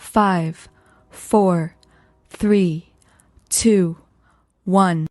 5, 4, 3, 2, 1.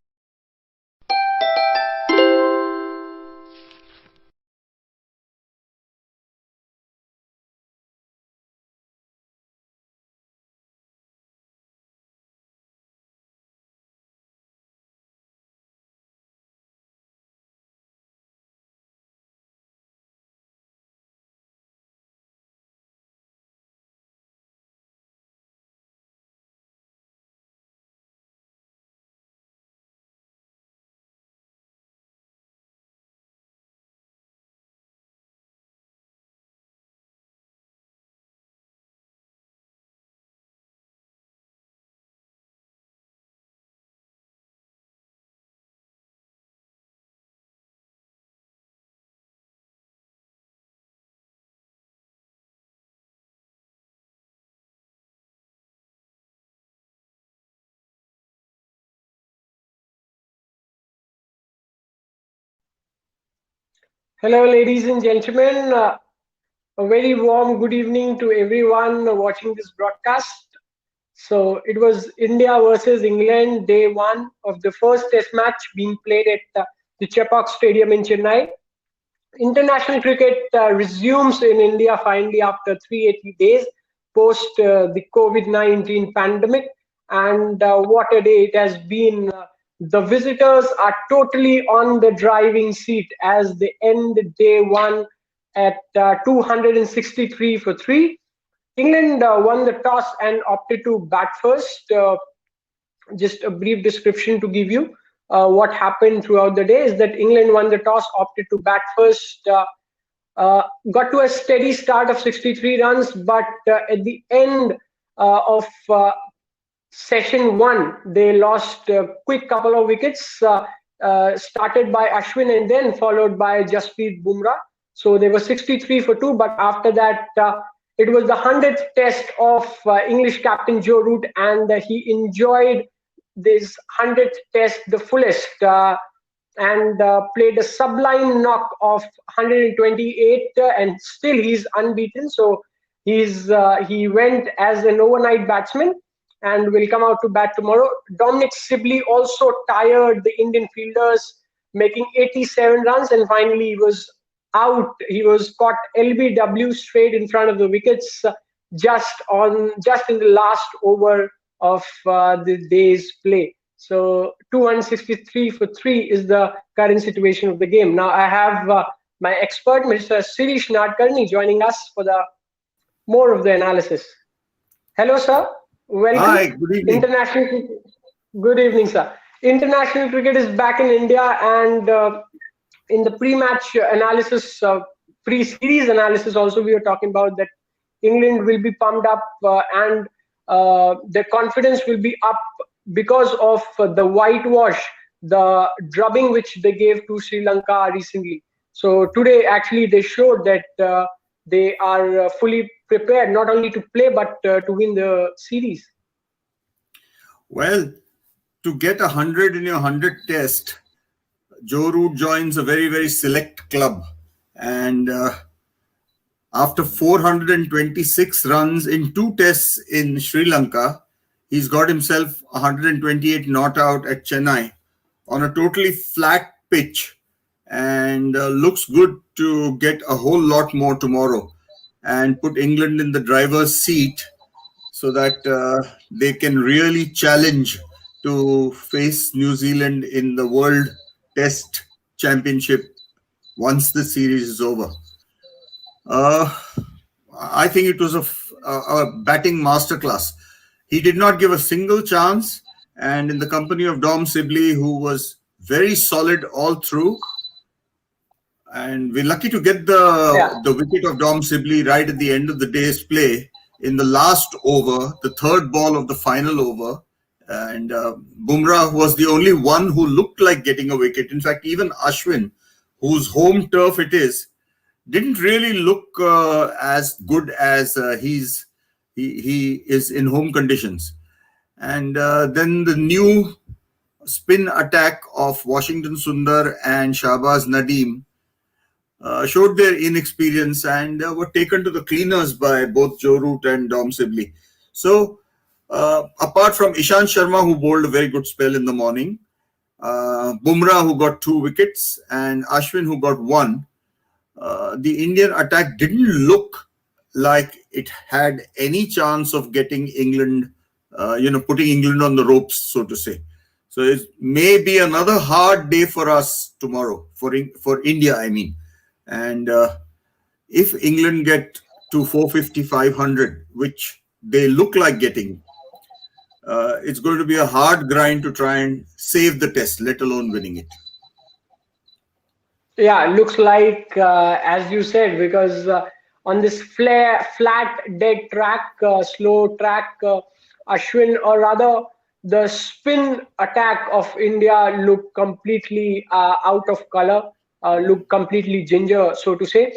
Hello, ladies and gentlemen. A very warm good evening to everyone watching this broadcast. So it was India versus England, day one of the first Test match being played at the Chepauk Stadium in Chennai. International cricket resumes in India finally after 380 days post the COVID-19 pandemic. And what a day it has been. The visitors are totally on the driving seat as they end day one at 263 for 3. England won the toss and opted to bat first. Just a brief description to give you what happened throughout the day is that England won the toss, opted to bat first, got to a steady start of 63 runs, but at the end of session one, they lost a quick couple of wickets, started by Ashwin and then followed by Jasprit Bumrah. So they were 63 for 2, but after that, it was the 100th test of English captain Joe Root, and he enjoyed this 100th test the fullest and played a sublime knock of 128 and still he's unbeaten. So he went as an overnight batsman and will come out to bat tomorrow. Dominic Sibley also tired the Indian fielders, making 87 runs, and finally he was out. He was caught LBW straight in front of the wickets just in the last over of the day's play. So 263 for 3 is the current situation of the game. Now I have my expert, Mr. Sirish Nadkarni, joining us for the more of the analysis. Hello, sir. Welcome. Hi, good evening. Good evening, sir. International cricket is back in India, and in the pre-match analysis, pre-series analysis also, we were talking about that England will be pumped up and their confidence will be up because of the whitewash, the drubbing which they gave to Sri Lanka recently. So today, actually, they showed that they are fully prepared not only to play but to win the series. Well, to get 100 in your 100th test, Joe Root joins a very, very select club. And after 426 runs in 2 tests in Sri Lanka, he's got himself 128 not out at Chennai on a totally flat pitch, and looks good to get a whole lot more tomorrow and put England in the driver's seat so that they can really challenge to face New Zealand in the World Test Championship once the series is over. I think it was a batting masterclass. He did not give a single chance, and in the company of Dom Sibley, who was very solid all through. And we're lucky to get the wicket of Dom Sibley right at the end of the day's play in the last over, the third ball of the final over. And Bumrah was the only one who looked like getting a wicket. In fact, even Ashwin, whose home turf it is, didn't really look as good as he is in home conditions. And then the new spin attack of Washington Sundar and Shahbaz Nadeem showed their inexperience and were taken to the cleaners by both Joe Root and Dom Sibley. So, apart from Ishant Sharma, who bowled a very good spell in the morning, Bumrah, who got 2 wickets, and Ashwin, who got 1, the Indian attack didn't look like it had any chance of getting England, putting England on the ropes, so to say. So it may be another hard day for us tomorrow, for India, I mean. And if England get to 450, 500, which they look like getting, it's going to be a hard grind to try and save the test, let alone winning it. Yeah, looks like, as you said, because on this flat, dead track, slow track, Ashwin, or rather the spin attack of India looked completely out of color, looked completely ginger, so to say.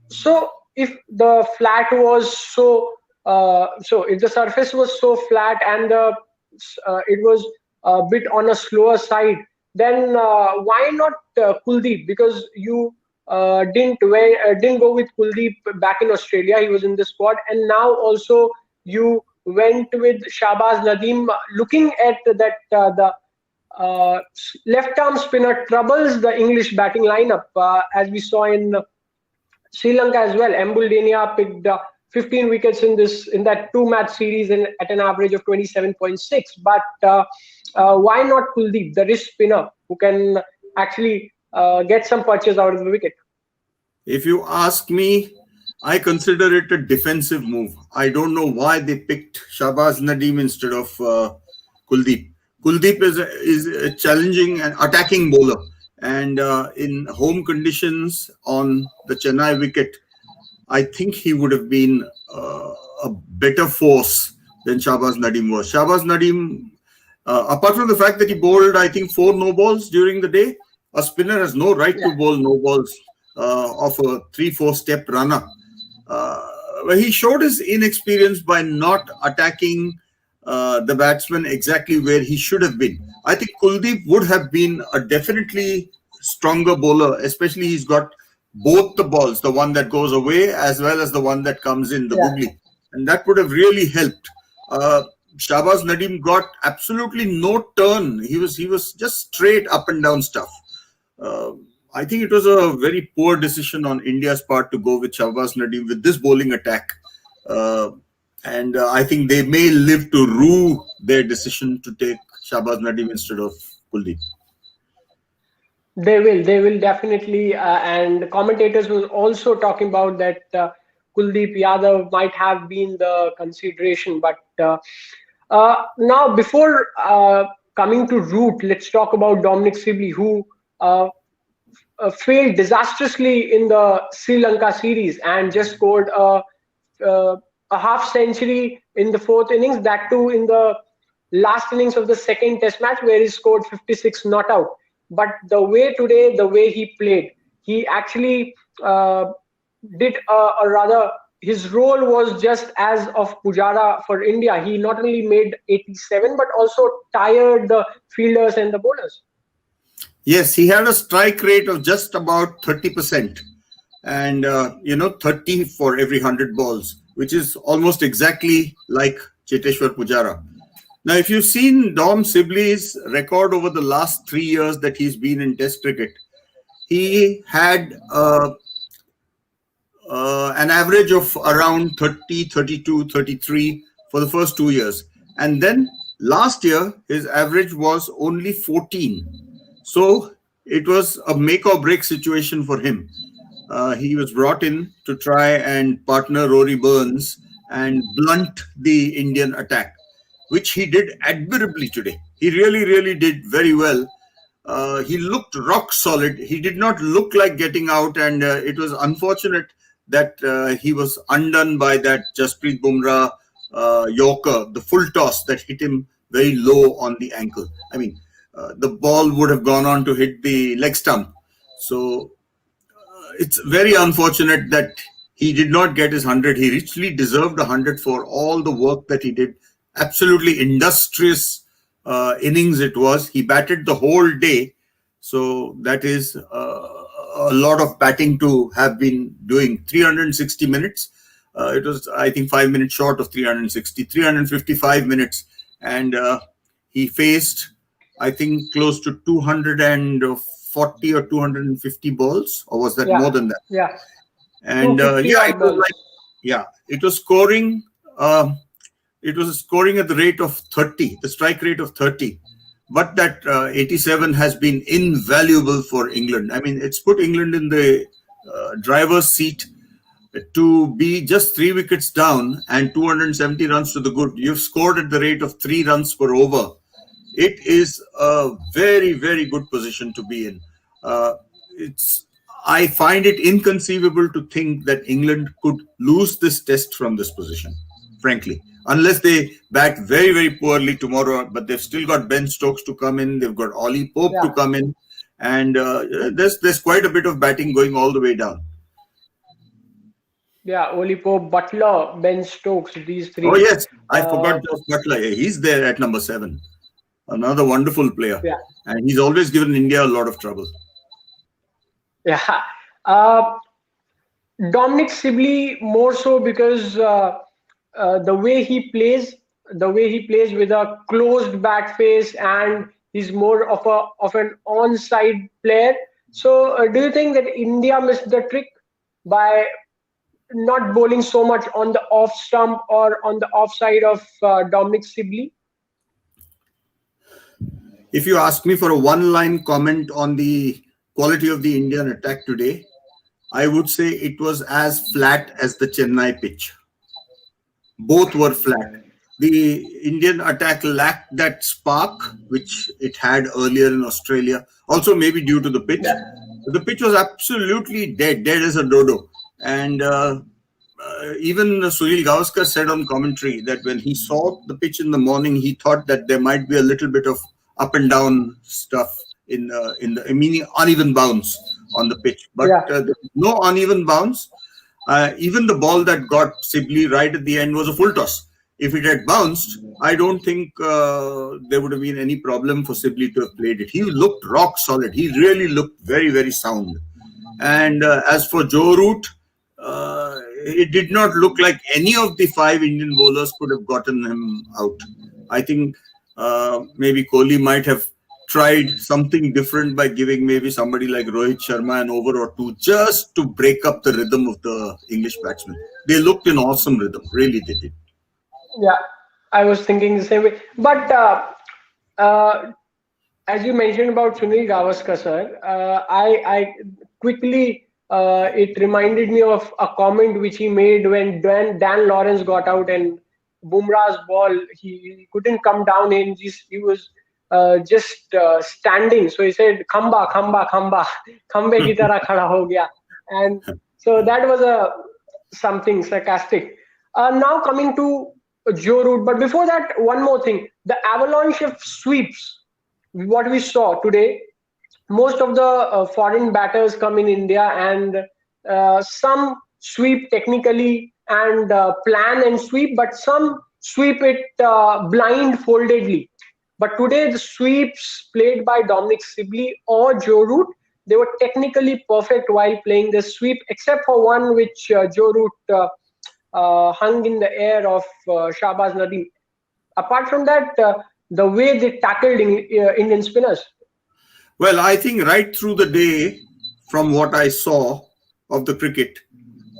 So if the flat was so if the surface was so flat and it was a bit on a slower side, then why not Kuldeep? Because you didn't go with Kuldeep back in Australia. He was in the squad, and now also you went with Shahbaz Nadeem. Looking at that, the left arm spinner troubles the English batting lineup, as we saw in Sri Lanka as well. Embuldenia picked 15 wickets in that 2-match series at an average of 27.6. But why not Kuldeep, the wrist spinner, who can actually get some punches out of the wicket? If you ask me, I consider it a defensive move. I don't know why they picked Shahbaz Nadeem instead of Kuldeep. Kuldeep is a challenging and attacking bowler. And in home conditions on the Chennai wicket, I think he would have been a better force than Shahbaz Nadeem was. Shahbaz Nadeem, apart from the fact that he bowled, I think, 4 no balls during the day, a spinner has no right to bowl no balls of a 3-4 step runner. He showed his inexperience by not attacking the batsman exactly where he should have been. I think Kuldeep would have been a definitely stronger bowler, especially he's got both the balls, the one that goes away as well as the one that comes in, the googly. And that would have really helped. Shahbaz Nadeem got absolutely no turn. He was just straight up and down stuff. I think it was a very poor decision on India's part to go with Shahbaz Nadeem with this bowling attack. And I think they may live to rue their decision to take Shahbaz Nadeem instead of Kuldeep. They will definitely. And commentators were also talking about that Kuldeep Yadav might have been the consideration. But now, before coming to root, let's talk about Dominic Sibley, who failed disastrously in the Sri Lanka series and just scored a half century in the 4th innings, that too in the last innings of the 2nd test match, where he scored 56 not out. But the way he played, he actually did or rather his role was just as of Pujara for India. He not only made 87 but also tired the fielders and the bowlers. Yes, he had a strike rate of just about 30%, and 30 for every 100 balls, which is almost exactly like Cheteshwar Pujara. Now, if you've seen Dom Sibley's record over the last 3 years that he's been in Test cricket, he had an average of around 30, 32, 33 for the first 2 years. And then last year, his average was only 14. So it was a make or break situation for him. He was brought in to try and partner Rory Burns and blunt the Indian attack, which he did admirably today. He really, really did very well. He looked rock solid. He did not look like getting out, and it was unfortunate that he was undone by that Jasprit Bumrah Yorker, the full toss that hit him very low on the ankle. I mean, the ball would have gone on to hit the leg stump. So it's very unfortunate that he did not get his 100. He richly deserved 100 for all the work that he did. Absolutely industrious innings it was. He batted the whole day. So that is a lot of batting to have been doing. 360 minutes. It was, I think, 5 minutes short of 360, 355 minutes. And he faced, I think, close to 240 or 250 balls, or was that more Yeah, than that? yeah, And 250 yeah, it odd was balls. like, yeah, it was scoring. It was scoring at the rate of 30, the strike rate of 30. But that 87 has been invaluable for England. I mean, it's put England in the driver's seat to be just 3 wickets down and 270 runs to the good. You've scored at the rate of 3 runs per over. It is a very, very good position to be in. It's I find it inconceivable to think that England could lose this test from this position, frankly, unless they bat very, very poorly tomorrow. But they've still got Ben Stokes to come in. They've got Ollie Pope to Yeah, come in, and there's quite a bit of batting going all the way down. yeah. Oli Pope, Butler, Ben Stokes, these Oh three. yes, I Uh, forgot Josh Butler. He's there at number 7. Another wonderful player, yeah, and he's always given India a lot of trouble. yeah. Uh, Dominic Sibley more so because the way he plays, with a closed back face, and he's more of an onside player. So, do you think that India missed the trick by not bowling so much on the off stump or on the offside of Dominic Sibley? If you ask me for a one-line comment on the quality of the Indian attack today, I would say it was as flat as the Chennai pitch. Both were flat. The Indian attack lacked that spark which it had earlier in Australia. Also, maybe due to the pitch. Yeah, The pitch was absolutely dead as a dodo. And even Sunil Gavaskar said on commentary that when he saw the pitch in the morning, he thought that there might be a little bit of up and down stuff meaning uneven bounce on the pitch. But yeah, there was no uneven bounce. Even the ball that got Sibley right at the end was a full toss. If it had bounced, I don't think there would have been any problem for Sibley to have played it. He looked rock solid. He really looked very, very sound. And as for Joe Root, it did not look like any of the 5 Indian bowlers could have gotten him out. I think maybe Kohli might have tried something different by giving maybe somebody like Rohit Sharma an over or two just to break up the rhythm of the English batsmen. They looked in awesome rhythm, really they did. yeah. I was thinking the same way. But uh, as you mentioned about Sunil Gavaskar, sir, I quickly it reminded me of a comment which he made when Dan Lawrence got out and Bumrah's ball. He couldn't come down in. He was just standing. So he said, "Khamba, khamba, khamba, khambe ki tarah khada ho gaya," and so that was a something sarcastic. Now coming to Joe Root, but before that, one more thing: the avalanche of sweeps what we saw today. Most of the foreign batters come in India, and some sweep technically and plan and sweep, but some sweep it blindfoldedly. But today, the sweeps played by Dominic Sibley or Joe Root, they were technically perfect while playing the sweep, except for one which Joe Root hung in the air of Shahbaz Nadeem. Apart from that, the way they tackled Indian spinners. Well, I think right through the day, from what I saw of the cricket,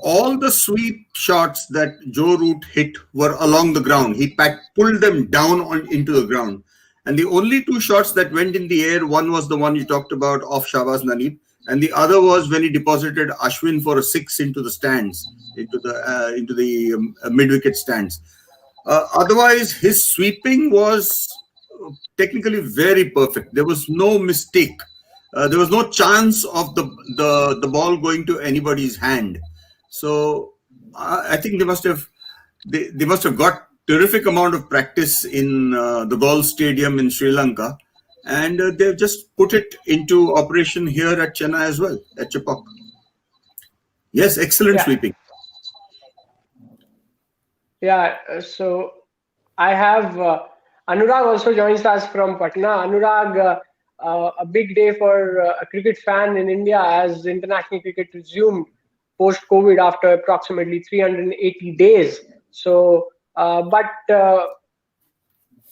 all the sweep shots that Joe Root hit were along the ground. He pulled them down into the ground. And the only 2 shots that went in the air, one was the one you talked about off Shahbaz Nadeem, and the other was when he deposited Ashwin for a 6 into the stands, into the mid-wicket stands. Otherwise, his sweeping was technically very perfect. There was no mistake. There was no chance of the ball going to anybody's hand. So I think they must have got terrific amount of practice in the Gol Stadium in Sri Lanka, and they've just put it into operation here at Chennai as well, at Chepauk. Yes, excellent Yeah, sweeping. yeah. So I have Anurag also joins us from Patna. Anurag, a big day for a cricket fan in India as international cricket resumed post COVID after approximately 380 days. So, but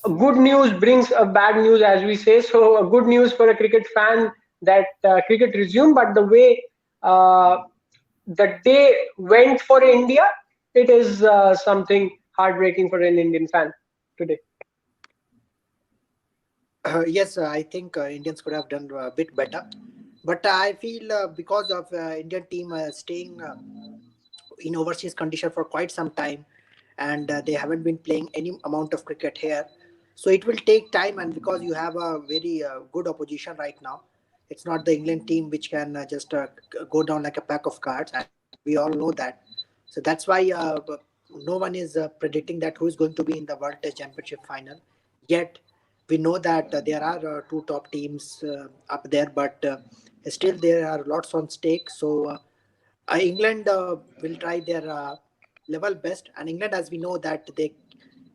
good news brings a bad news, as we say. So, good news for a cricket fan that cricket resumed, but the way the day went for India, it is something heartbreaking for an Indian fan today. Yes, I think Indians could have done a bit better, but I feel because of Indian team staying in overseas condition for quite some time, and they haven't been playing any amount of cricket here, so it will take time. And because you have a very good opposition right now, it's not the England team which can just go down like a pack of cards, and we all know that. So that's why no one is predicting that who is going to be in the World Test Championship final yet. We know that there are two top teams up there, but still there are lots on stake. So England will try their level best, and England, as we know, that they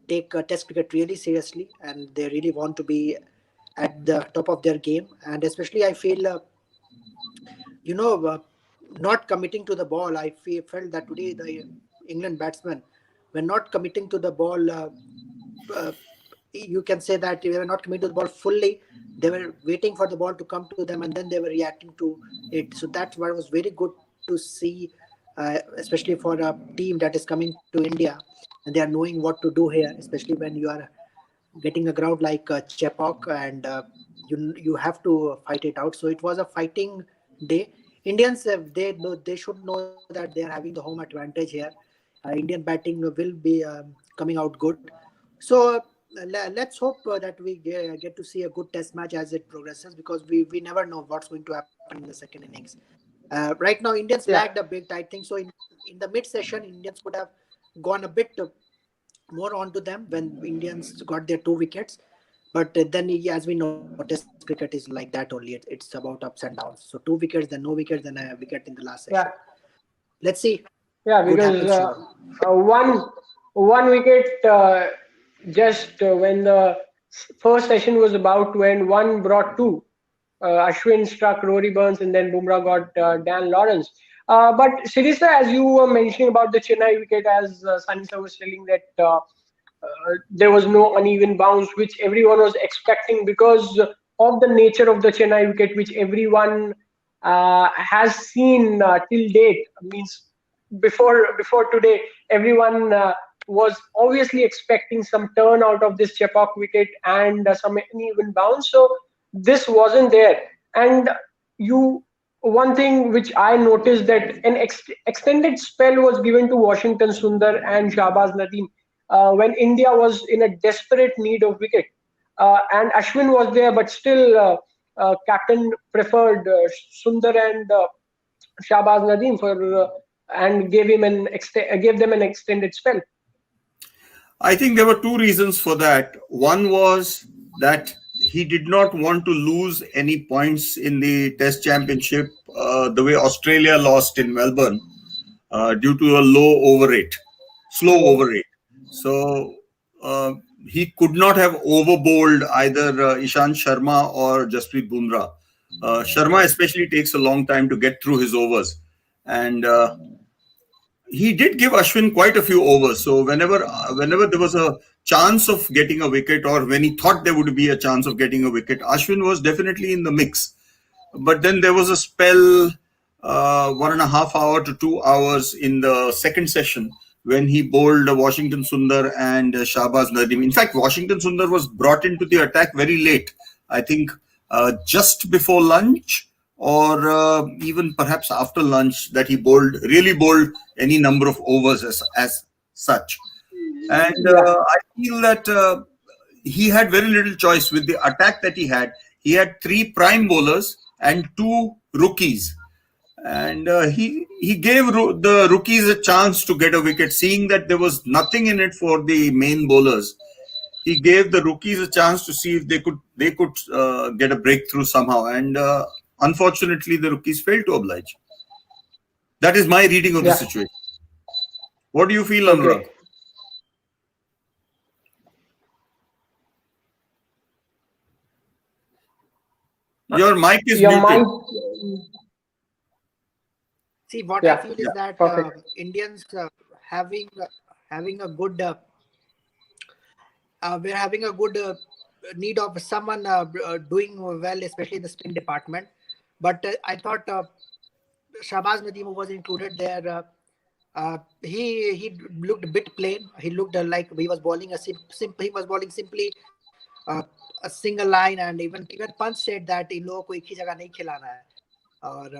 take Test cricket really seriously, and they really want to be at the top of their game. And especially, I feel you know, not committing to the ball. Felt that today the England batsmen were not committing to the ball. Uh, you can say that they were not committing to the ball fully. They were waiting for the ball to come to them, and then they were reacting to it. So that's what was very good to see, especially for a team that is coming to India, and they are knowing what to do here, especially when you are getting a ground like Chepauk, and you have to fight it out. So it was a fighting day. Indians, they should know that they are having the home advantage here. Indian batting will be coming out good. So let's hope that we get to see a good test match as it progresses, because we never know what's going to happen in the second innings. Right now, Indians Yeah, lagged a bit. I think so. In the mid session, Indians could have gone a bit more onto them when Indians got their 2 wickets. But then, yeah, as we know, Test cricket is like that only. It's about ups and downs. So 2 wickets, then no wickets, then a wicket in the last session. yeah, Let's see. yeah. Good Because happens tomorrow. one wicket just when the first session was about to end, one brought two. Ashwin struck Rory Burns, and then Bumrah got Dan Lawrence. But Sirisa, as you were mentioning about the Chennai wicket, as Sunny sir was telling that there was no uneven bounce, which everyone was expecting because of the nature of the Chennai wicket, which everyone has seen till date. Means before today, everyone was obviously expecting some turn out of this Chepauk wicket and some uneven bounce. So this wasn't there, and you one thing which I noticed that an extended spell was given to Washington Sundar and Shahbaz Nadeem when India was in a desperate need of wicket. And Ashwin was there, but still, captain preferred Sundar and Shahbaz Nadeem and gave them an extended spell. I think there were two reasons for that. One was that he did not want to lose any points in the Test Championship the way Australia lost in Melbourne due to a slow over rate. So uh, he could not have overbowled either Ishant Sharma or Jasprit Bumrah. Sharma especially takes a long time to get through his overs, and he did give Ashwin quite a few overs. So whenever there was a chance of getting a wicket, or when he thought there would be a chance of getting a wicket, Ashwin was definitely in the mix. But then there was a spell, 1.5 hour to 2 hours in the second session, when he bowled Washington Sundar and Shahbaz Nadeem. In fact, Washington Sundar was brought into the attack very late. I think just before lunch, or even perhaps after lunch, that he really bowled any number of overs as such. And Yeah, I feel that he had very little choice with the attack that he had. He had three prime bowlers and two rookies, and he gave the rookies a chance to get a wicket, seeing that there was nothing in it for the main bowlers. He gave the rookies a chance to see if they could get a breakthrough somehow, and unfortunately, the rookies failed to oblige. That is my reading of the yeah. situation. What do you feel, Okay. Anurag? Your mic is Your mic. muted. See, what I Yeah, feel is Yeah. that perfect. Indians having a good we're having a good need of someone doing well, especially in the spin department. But I thought Shahbaz Nadeem, who was included there, he looked a bit plain. He looked like he was bowling he was bowling simply a single line, and even Punch said that इन लोगों को एक ही जगह नहीं खिलाना है. और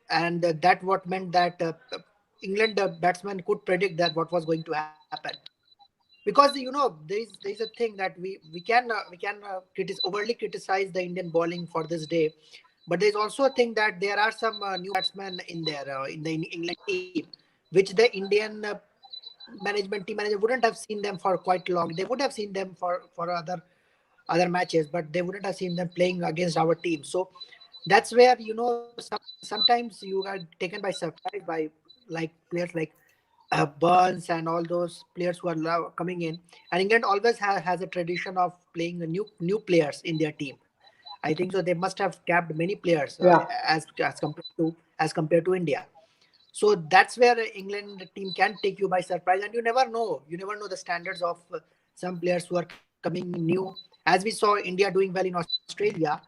and that what meant that England batsman could predict that what was going to happen, because there is a thing that we can overly criticize the Indian bowling for this day, but there's also a thing that there are some new batsmen in there in the England team, which the Indian team manager wouldn't have seen them for quite long. They would have seen them for other matches, but they wouldn't have seen them playing against our team. So that's where sometimes you are taken by surprise by like players like Burns and all those players who are now coming in. And England always has a tradition of playing new players in their team. I think so. They must have capped many players Yeah, as compared to India. So that's where England team can take you by surprise, and you never know. You never know the standards of some players who are coming new. As we saw India doing well in Australia,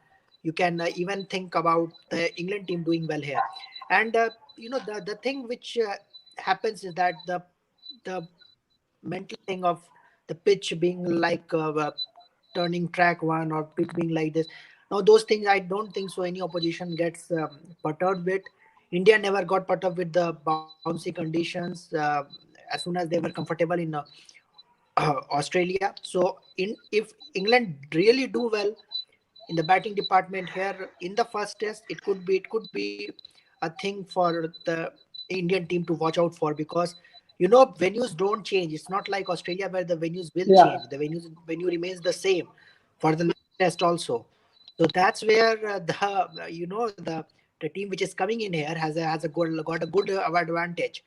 you can even think about the England team doing well here. And the thing which happens is that the mental thing of the pitch being like turning track one or pitch being like this. Now those things I don't think so any opposition gets perturbed with. India never got perturbed with the bouncy conditions as soon as they were comfortable in Australia. So if England really do well in the batting department here in the first test, it could be a thing for the Indian team to watch out for, because venues don't change. It's not like Australia where the venues will yeah, change. The venue remains the same for the next test also. So that's where the team which is coming in here got a good advantage.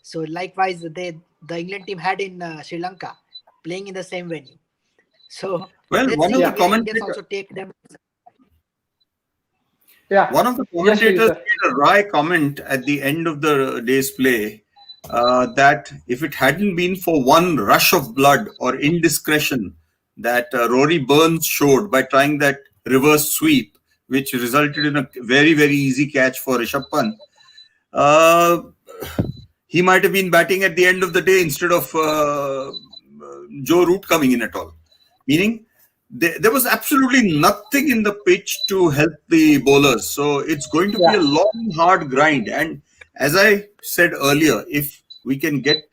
So likewise, the England team had in Sri Lanka playing in the same venue. So Well, let's one see of the yeah, if Indians commentators also take them. yeah. One of the Yes, please, commentators sir. made a wry comment at the end of the day's play that if it hadn't been for one rush of blood or indiscretion that Rory Burns showed by trying that reverse sweep, which resulted in a very, very easy catch for Rishabh Pant, uh, he might have been batting at the end of the day instead of Joe Root coming in at all. Meaning, there was absolutely nothing in the pitch to help the bowlers. So it's going to be a Yeah, long, hard grind. And as I said earlier, if we can get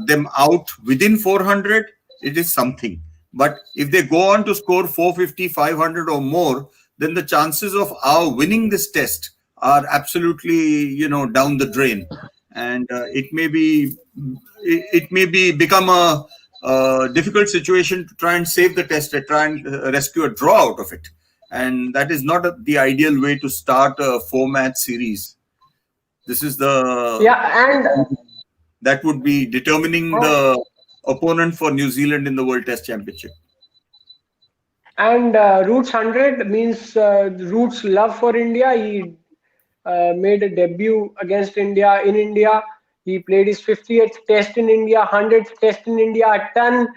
them out within 400, it is something. But if they go on to score 450, 500 or more, then the chances of our winning this test are absolutely, down the drain. And it may be become a difficult situation to try and save the test and try and rescue a draw out of it. And that is not the ideal way to start a 4-match series. This is the yeah, and that would be determining oh, the opponent for New Zealand in the World Test Championship. and Roots 100 means Roots' love for India. He made a debut against India in India. He played his 50th test in India, 100th test in India, a ton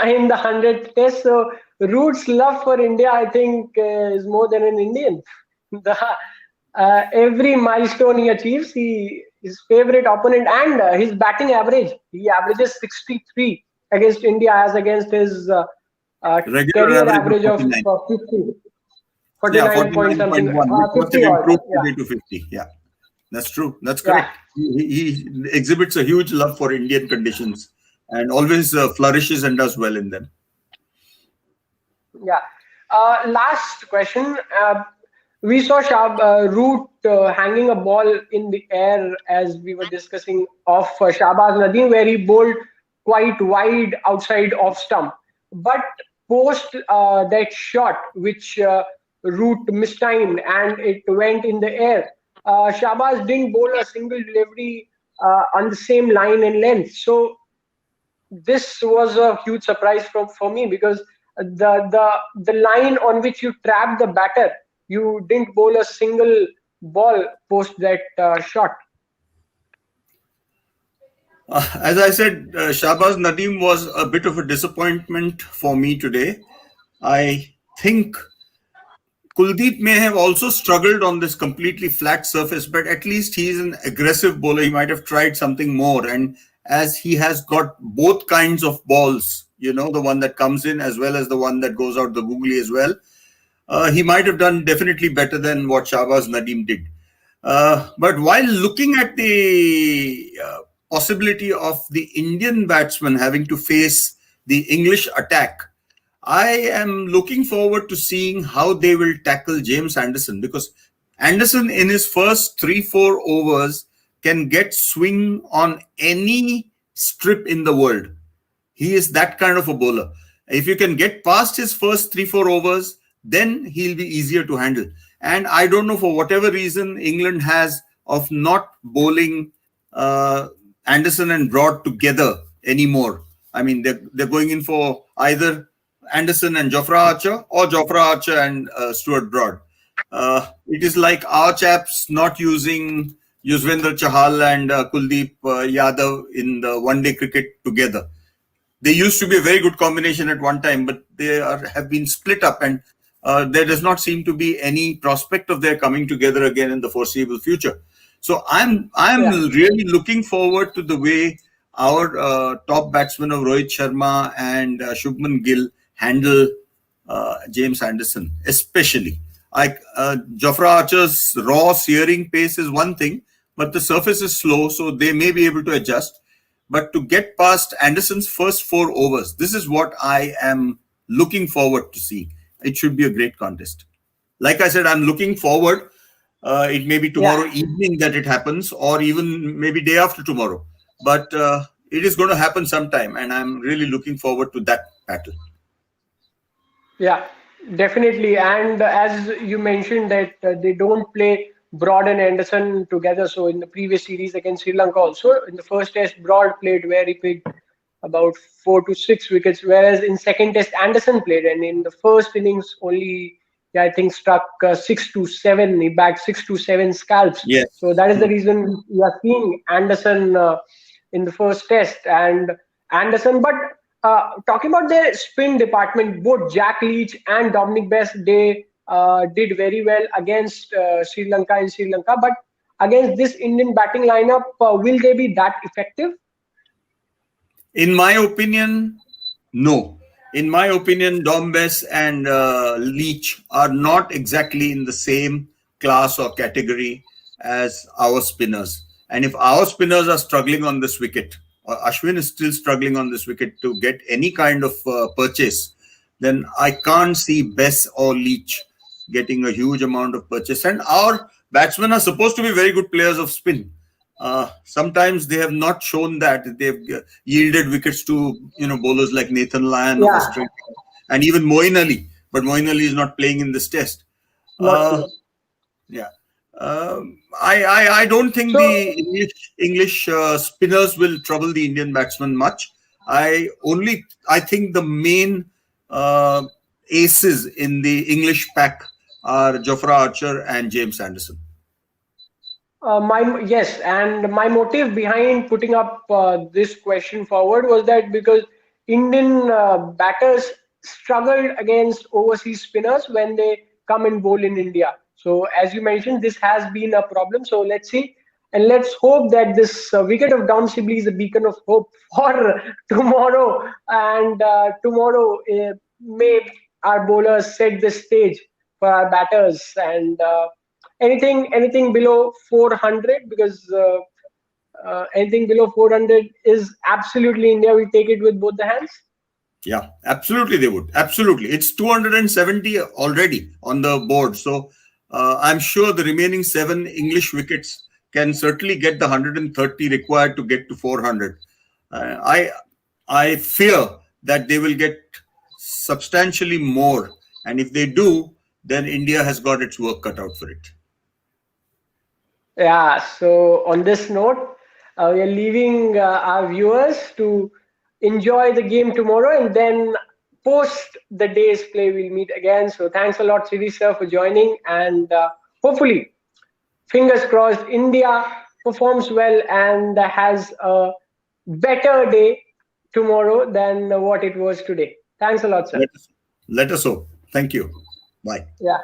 in the 100th test. So Roots' love for India, I think, is more than an Indian. The, every milestone he achieves, his favorite opponent, and his batting average. He averages 63 against India as against his Regular career average of average of 49. 50. Yeah, 49 point something, 49.1, which must have 50 odd. improved Yeah, today to 50. Yeah, that's true. That's yeah, correct. He exhibits a huge love for Indian conditions and always flourishes and does well in them. yeah. Last question. We saw Root hanging a ball in the air as we were discussing of Shahbaz Nadeem, where he bowled quite wide outside off stump. But post that shot, which Root mistimed and it went in the air, Shahbaz didn't bowl a single delivery on the same line and length. So this was a huge surprise for me, because the line on which you trap the batter, you didn't bowl a single ball post that shot. As I said, Shahbaz Nadeem was a bit of a disappointment for me today. I think Kuldeep may have also struggled on this completely flat surface, but at least he's an aggressive bowler. He might have tried something more. And as he has got both kinds of balls, the one that comes in as well as the one that goes out the googly as well, he might have done definitely better than what Shahbaz Nadeem did. But while looking at the possibility of the Indian batsman having to face the English attack, I am looking forward to seeing how they will tackle James Anderson, because Anderson in his first 3-4 overs can get swing on any strip in the world. He is that kind of a bowler. If you can get past his first 3-4 overs, then he'll be easier to handle. And I don't know, for whatever reason England has of not bowling Anderson and Broad together anymore. I mean, they're going in for either Anderson and Jofra Archer or Jofra Archer and Stuart Broad. It is like our chaps not using Yuzvendra Chahal and Kuldeep Yadav in the one-day cricket together. They used to be a very good combination at one time, but they have been split up, and there does not seem to be any prospect of their coming together again in the foreseeable future. So I'm really looking forward to the way our top batsmen of Rohit Sharma and Shubman Gill handle James Anderson, especially. Jofra Archer's raw searing pace is one thing, but the surface is slow, so they may be able to adjust. But to get past Anderson's first 4 overs, this is what I am looking forward to seeing. It should be a great contest. Like I said, I'm looking forward. It may be tomorrow evening that it happens, or even maybe day after tomorrow. But it is going to happen sometime, and I'm really looking forward to that battle. Yeah, definitely. And as you mentioned that they don't play Broad and Anderson together. So in the previous series against Sri Lanka also, in the first test, Broad played where he picked about 4 to 6 wickets, whereas in second test, Anderson played. And in the first innings, only, I think, struck 6 to 7. He bagged 6 to 7 scalps. Yes. So that is the reason you are seeing Anderson in the first test. And Anderson, but talking about the spin department, both Jack Leach and Dominic Best, they did very well against Sri Lanka in Sri Lanka. But against this Indian batting lineup, will they be that effective? In my opinion, no. In my opinion, Dom Bess and Leach are not exactly in the same class or category as our spinners. And if our spinners are struggling on this wicket, or Ashwin is still struggling on this wicket to get any kind of purchase, then I can't see Bess or Leach getting a huge amount of purchase. And our batsmen are supposed to be very good players of spin. Sometimes they have not shown that. They've yielded wickets to bowlers like Nathan Lyon of Australia and even Moeen Ali. But Moeen Ali is not playing in this test. I don't think the English spinners will trouble the Indian batsmen much. I think the main aces in the English pack are Jofra Archer and James Anderson. And my motive behind putting up this question forward was that because Indian batters struggled against overseas spinners when they come and bowl in India. So as you mentioned, this has been a problem. So let's see, and let's hope that this wicket of Dom Sibley is a beacon of hope for tomorrow. And tomorrow may our bowlers set the stage for our batters, and anything below 400, because anything below 400 is absolutely India. We take it with both the hands. Yeah, absolutely they would. Absolutely. It's 270 already on the board. So I'm sure the remaining 7 English wickets can certainly get the 130 required to get to 400. I fear that they will get substantially more. And if they do, then India has got its work cut out for it. Yeah, so on this note, we are leaving our viewers to enjoy the game tomorrow, and then post the day's play, we'll meet again. So thanks a lot, Siri sir, for joining, and hopefully fingers crossed, India performs well and has a better day tomorrow than what it was today. Thanks a lot, sir. Let us hope. Thank you. Bye. Yeah.